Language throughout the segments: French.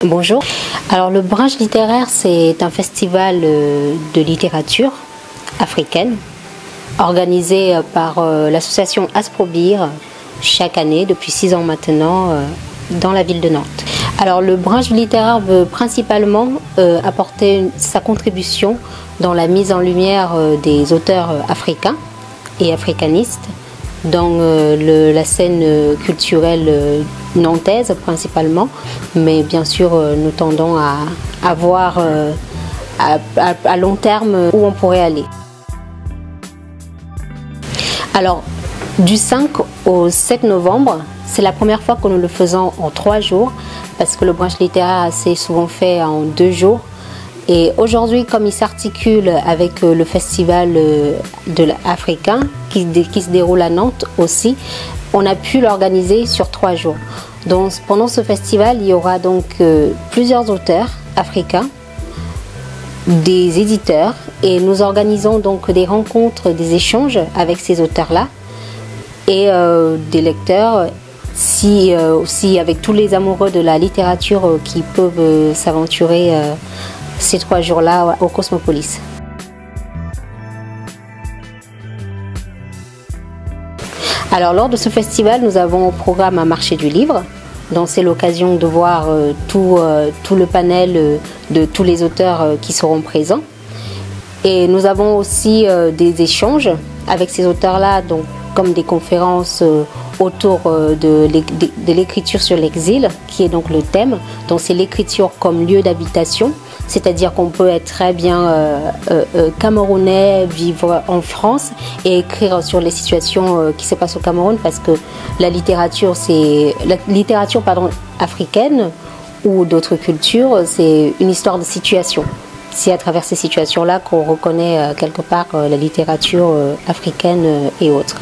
Bonjour. Alors le Bringe littéraire, c'est un festival de littérature africaine organisé par l'association Asprobir chaque année depuis 6 ans maintenant dans la ville de Nantes. Alors le Bringe littéraire veut principalement apporter sa contribution dans la mise en lumière des auteurs africains et africanistes dans la scène culturelle nantaise principalement, mais bien sûr nous tendons à voir à long terme où on pourrait aller. Alors du 5 au 7 novembre, c'est la première fois que nous le faisons en 3 jours, parce que le Bringe littéraire c'est souvent fait en 2 jours. Et aujourd'hui, comme il s'articule avec le festival africain qui se déroule à Nantes aussi, on a pu l'organiser sur 3 jours. Donc, pendant ce festival, il y aura donc plusieurs auteurs africains, des éditeurs, et nous organisons donc des rencontres, des échanges avec ces auteurs-là et des lecteurs. Aussi avec tous les amoureux de la littérature qui peuvent s'aventurer ces 3 jours-là au Cosmopolis. Alors lors de ce festival, nous avons au programme un marché du livre, donc c'est l'occasion de voir tout le panel de tous les auteurs qui seront présents. Et nous avons aussi des échanges avec ces auteurs-là, donc comme des conférences autour de l'écriture sur l'exil, qui est donc le thème. Donc c'est l'écriture comme lieu d'habitation, c'est-à-dire qu'on peut être très bien camerounais, vivre en France et écrire sur les situations qui se passent au Cameroun, parce que la littérature africaine ou d'autres cultures, c'est une histoire de situation. C'est à travers ces situations-là qu'on reconnaît quelque part la littérature africaine et autres.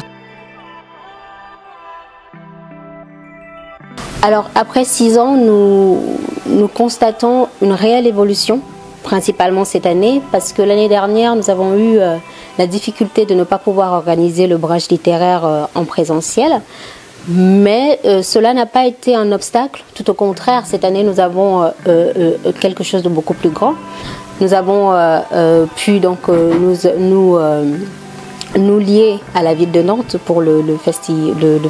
Alors après 6 ans, nous constatons une réelle évolution, principalement cette année, parce que l'année dernière, nous avons eu la difficulté de ne pas pouvoir organiser le Bringe littéraire en présentiel. Mais cela n'a pas été un obstacle, tout au contraire, cette année nous avons quelque chose de beaucoup plus grand. Nous avons pu donc nous lier à la ville de Nantes pour le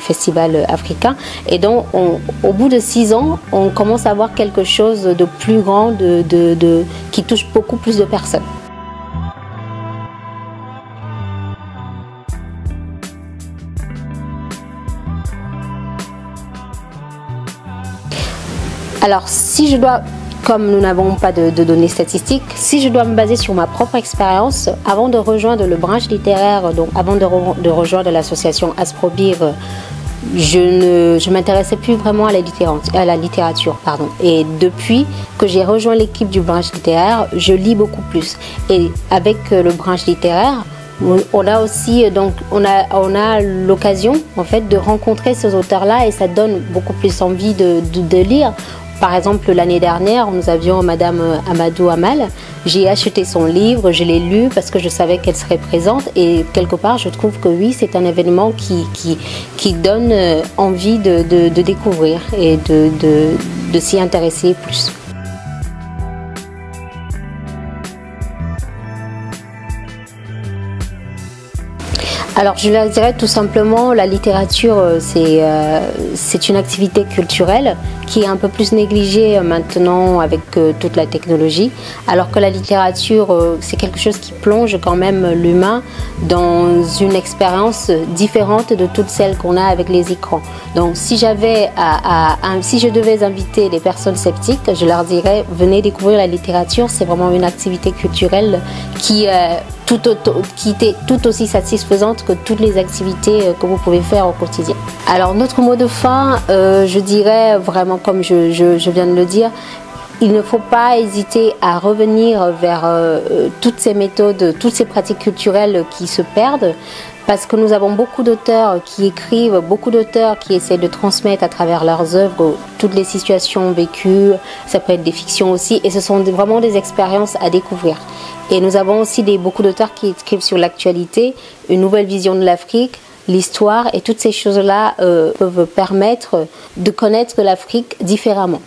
festival africain, et donc au bout de 6 ans on commence à avoir quelque chose de plus grand, qui touche beaucoup plus de personnes. Alors si je dois, comme nous n'avons pas de données statistiques, si je dois me baser sur ma propre expérience, avant de rejoindre le Bringe littéraire, donc avant de rejoindre l'association Asprobir, je ne m'intéressais plus vraiment à la littérature. Et depuis que j'ai rejoint l'équipe du Bringe littéraire, je lis beaucoup plus. Et avec le Bringe littéraire, on a aussi on a l'occasion en fait de rencontrer ces auteurs-là, et ça donne beaucoup plus envie de lire. Par exemple, l'année dernière, nous avions Madame Amadou Amal. J'ai acheté son livre, je l'ai lu parce que je savais qu'elle serait présente, et quelque part, je trouve que oui, c'est un événement qui donne envie de découvrir et de s'y intéresser plus. Alors je leur dirais tout simplement, la littérature c'est une activité culturelle qui est un peu plus négligée maintenant avec toute la technologie, alors que la littérature c'est quelque chose qui plonge quand même l'humain dans une expérience différente de toutes celles qu'on a avec les écrans. Donc si je devais inviter les personnes sceptiques, je leur dirais venez découvrir la littérature, c'est vraiment une activité culturelle qui est tout aussi satisfaisante que toutes les activités que vous pouvez faire au quotidien. Alors notre mot de fin, je dirais vraiment comme je viens de le dire, il ne faut pas hésiter à revenir vers toutes ces méthodes, toutes ces pratiques culturelles qui se perdent, parce que nous avons beaucoup d'auteurs qui écrivent, beaucoup d'auteurs qui essaient de transmettre à travers leurs œuvres toutes les situations vécues, ça peut être des fictions aussi, et ce sont vraiment des expériences à découvrir. Et nous avons aussi beaucoup d'auteurs qui écrivent sur l'actualité, une nouvelle vision de l'Afrique, l'histoire, et toutes ces choses-là peuvent permettre de connaître l'Afrique différemment.